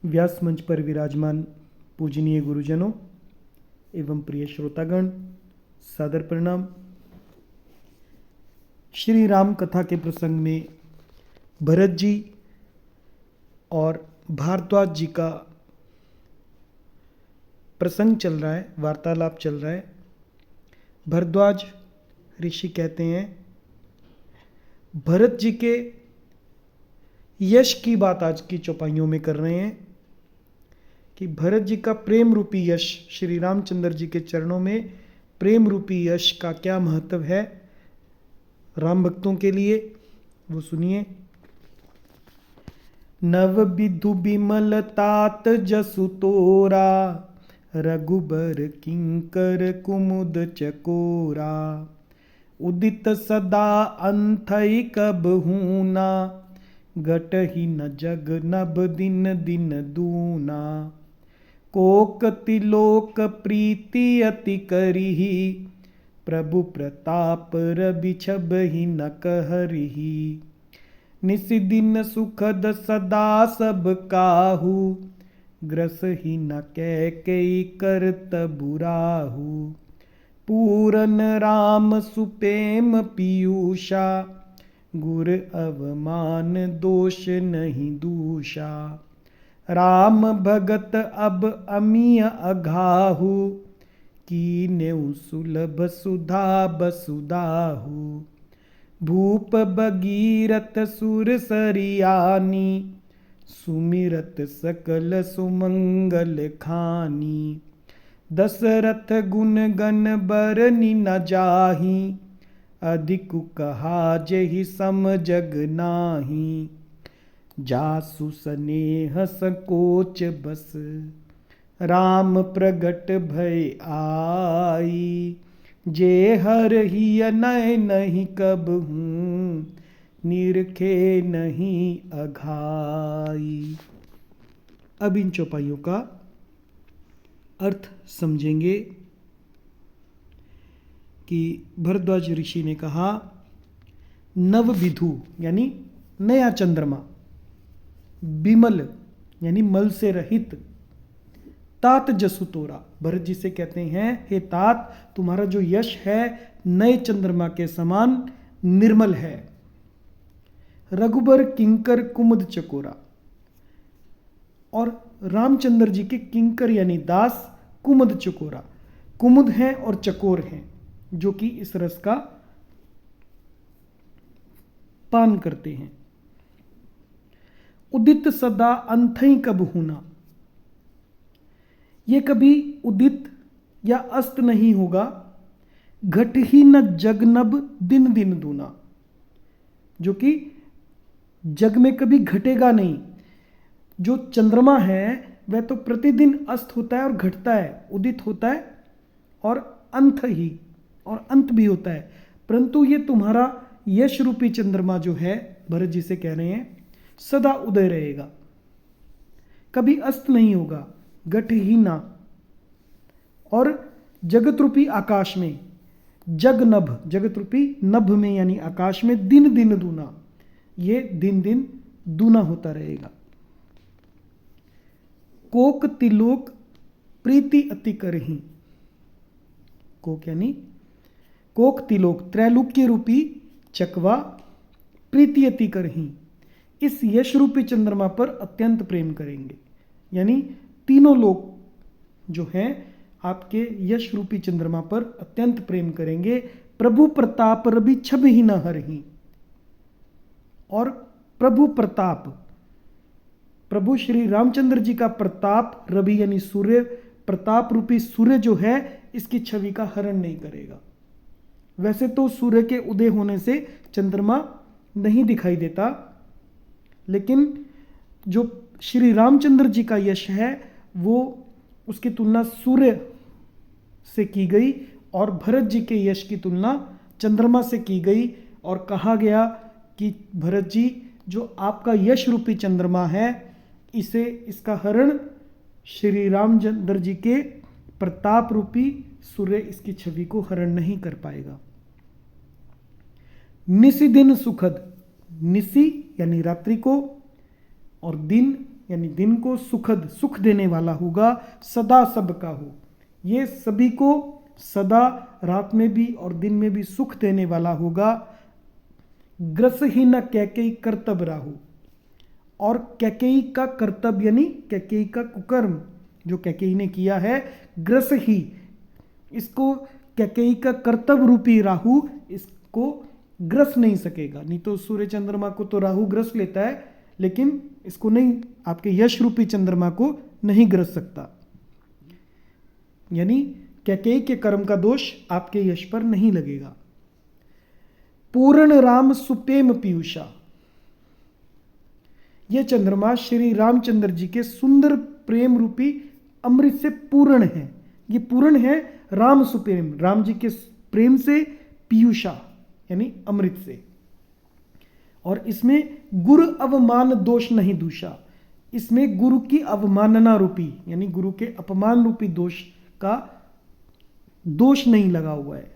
व्यास मंच पर विराजमान पूजनीय गुरुजनों एवं प्रिय श्रोतागण, सादर प्रणाम। श्री राम कथा के प्रसंग में भरत जी और भारद्वाज जी का प्रसंग चल रहा है, वार्तालाप चल रहा है। भारद्वाज ऋषि कहते हैं, भरत जी के यश की बात आज की चौपाइयों में कर रहे हैं कि भरत जी का प्रेम रूपी यश, श्री रामचंद्र जी के चरणों में प्रेम रूपी यश का क्या महत्व है राम भक्तों के लिए, वो सुनिए। नव विधु बिमल तात जसु तोरा, रघुबर किंकर कुमुद चकोरा। उदित सदा अंथई कब हूना, घटहि न जग नभ दिन दिन दूना। कोक तिलोक प्रीति अति करिहि, प्रभु प्रताप रवि छबहि न कहरिहि। निस दिन सुखद सदा सब काहू, ग्रसहि न कैकेयी करत बुराहू। पूरन राम सुपेम पीयूषा, गुर अवमान दोष नहीं दूषा। राम भगत अब अमिय अघाहू, कीन्यउ सुलभ सुधा बसुदाहू। भूप भगीरथ सुर सरियानी, सुमिरत सकल सुमंगल खानी। दशरथ गुण गण बरनि न जाहि, अधिक कहा जेहि सम जग नाही। जासु स्नेह संकोच बस, राम प्रगट भय आई। जे हरहि नय नहीं कबहूँ, निरखे नहीं अघाई। अब इन चौपाइयों का अर्थ समझेंगे कि भरद्वाज ऋषि ने कहा, नव विधु यानी नया चंद्रमा, बिमल यानी मल से रहित, तात जसु तोरा, भरत जी से कहते हैं, हे तात, तुम्हारा जो यश है नए चंद्रमा के समान निर्मल है। रघुबर किंकर कुमुद चकोरा, और रामचंद्र जी के किंकर यानी दास, कुमुद चकोरा, कुमुद हैं और चकोर हैं जो कि इस रस का पान करते हैं। उदित सदा अंथई कब होना, ये कभी उदित या अस्त नहीं होगा। घट ही न जगनब दिन दिन दूना, जो कि जग में कभी घटेगा नहीं। जो चंद्रमा है वह तो प्रतिदिन अस्त होता है और घटता है, उदित होता है और अंत ही और अंत भी होता है, परंतु ये तुम्हारा यश रूपी चंद्रमा जो है, भरत जी से कह रहे हैं, सदा उदय रहेगा, कभी अस्त नहीं होगा। घट ही ना, और जगत रूपी आकाश में, जग नभ, जगत रूपी नभ में यानी आकाश में दिन दिन दूना, ये दिन दिन दूना होता रहेगा। कोक तिलोक प्रीति अति करहि, कोक यानी कोक तिलोक, त्रैलोक्य रूपी चकवा, प्रीति अति करहि, इस यश रूपी चंद्रमा पर अत्यंत प्रेम करेंगे। यानी तीनों लोग जो हैं आपके यश रूपी चंद्रमा पर अत्यंत प्रेम करेंगे। प्रभु प्रताप रवि छबहि न हरहि, और प्रभु प्रताप, प्रभु श्री रामचंद्र जी का प्रताप, रवि यानी सूर्य, प्रताप रूपी सूर्य जो है इसकी छवि का हरण नहीं करेगा। वैसे तो सूर्य के उदय होने से चंद्रमा नहीं दिखाई देता, लेकिन जो श्री रामचंद्र जी का यश है वो उसकी तुलना सूर्य से की गई और भरत जी के यश की तुलना चंद्रमा से की गई, और कहा गया कि भरत जी, जो आपका यश रूपी चंद्रमा है, इसे, इसका हरण श्री रामचंद्र जी के प्रताप रूपी सूर्य इसकी छवि को हरण नहीं कर पाएगा। निसी दिन सुखद, निसी यानी रात्रि को, और दिन यानी दिन को सुखद सुख देने वाला होगा, सदा सबका हो, ये सभी को सदा रात में भी और दिन में भी सुख देने वाला होगा। ग्रस ही न कैकेयी कर्तव्य राहु, और कैकेयी का कर्तव्य यानी कैकेयी का कुकर्म जो कैकेयी ने किया है, ग्रस ही, इसको कैकेयी का कर्तव्य रूपी राहु इसको ग्रस नहीं सकेगा। नहीं तो सूर्य चंद्रमा को तो राहु ग्रस लेता है, लेकिन इसको नहीं, आपके यश रूपी चंद्रमा को नहीं ग्रस सकता। यानी कैकेयी के कर्म का दोष आपके यश पर नहीं लगेगा। पूर्ण राम सुप्रेम पीयूषा, यह चंद्रमा श्री रामचंद्र जी के सुंदर प्रेम रूपी अमृत से पूर्ण है। ये पूर्ण है राम सुप्रेम, राम जी के प्रेम से, पीयूषा यानी अमृत से। और इसमें गुरु अवमान दोष नहीं दूषा, इसमें गुरु की अवमानना रूपी यानी गुरु के अपमान रूपी दोष का दोष नहीं लगा हुआ है,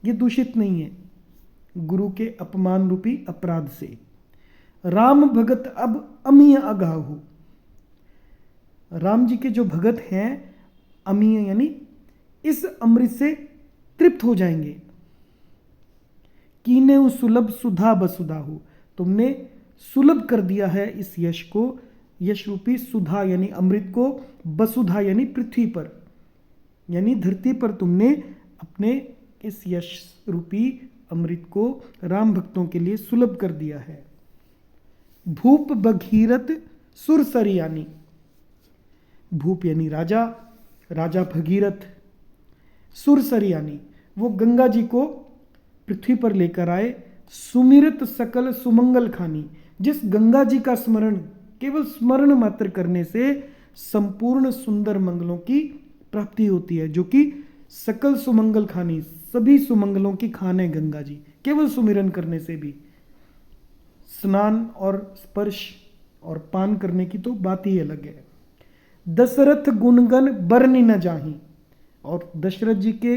ये दूषित नहीं है गुरु के अपमान रूपी अपराध से। राम भगत अब अमीय अगाहु, राम जी के जो भगत हैं अमीय यानी इस अमृत से तृप्त हो जाएंगे। कीने सुलभ सुधा बसुधा हो, तुमने सुलभ कर दिया है इस यश को, यश रूपी सुधा यानी अमृत को, बसुधा यानी पृथ्वी पर यानी धरती पर तुमने अपने इस यश रूपी अमृत को राम भक्तों के लिए सुलभ कर दिया है। भूप भगीरथ सुरसरी यानी, भूप यानी राजा, राजा भगीरथ, सुरसरी यानी वो गंगा जी को पृथ्वी पर लेकर आए। सुमिरत सकल सुमंगल खानी, जिस गंगा जी का स्मरण, केवल स्मरण मात्र करने से संपूर्ण सुंदर मंगलों की प्राप्ति होती है, जो कि सकल सुमंगल खानी, सभी सुमंगलों की खान है गंगा जी, केवल सुमिरन करने से भी। स्नान और स्पर्श और पान करने की तो बात ही अलग है। दशरथ गुणगण बरनी न जाही, और दशरथ जी के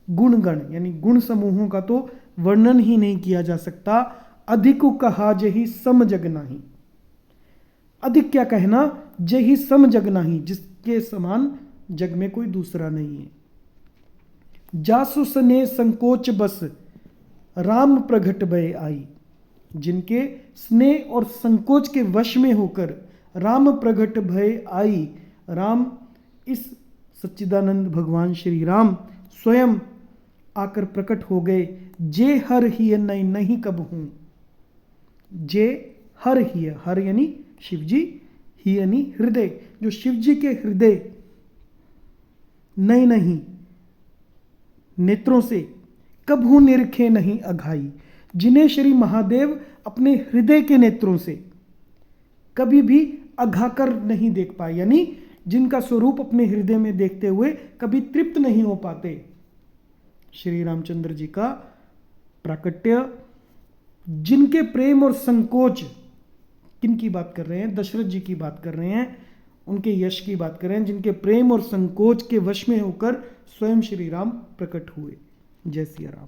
गुणगण यानी गुण समूहों का तो वर्णन ही नहीं किया जा सकता। अधिक कहा जही सम जग नाही, अधिक क्या कहना, जही सम जग नाही, जिसके समान जग में कोई दूसरा नहीं है। जासुस ने संकोच बस राम प्रगट भय आई, जिनके स्नेह और संकोच के वश में होकर राम प्रगट भय आई, राम इस सच्चिदानंद भगवान श्री राम स्वयं आकर प्रकट हो गए। जे हर ही नहीं नहीं कब हूं, जे हर ही, हर यानी शिव जी, ही यानी हृदय, जो शिव जी के हृदय नहीं नेत्रों से कबहू निरखे नहीं अघाई, जिन्हें श्री महादेव अपने हृदय के नेत्रों से कभी भी अघाकर नहीं देख पाए, यानी जिनका स्वरूप अपने हृदय में देखते हुए कभी तृप्त नहीं हो पाते। श्री रामचंद्र जी का प्राकट्य, जिनके प्रेम और संकोच, किन की बात कर रहे हैं, दशरथ जी की बात कर रहे हैं, उनके यश की बात कर रहे हैं, जिनके प्रेम और संकोच के वश में होकर स्वयं श्री राम प्रकट हुए। जय सिया राम।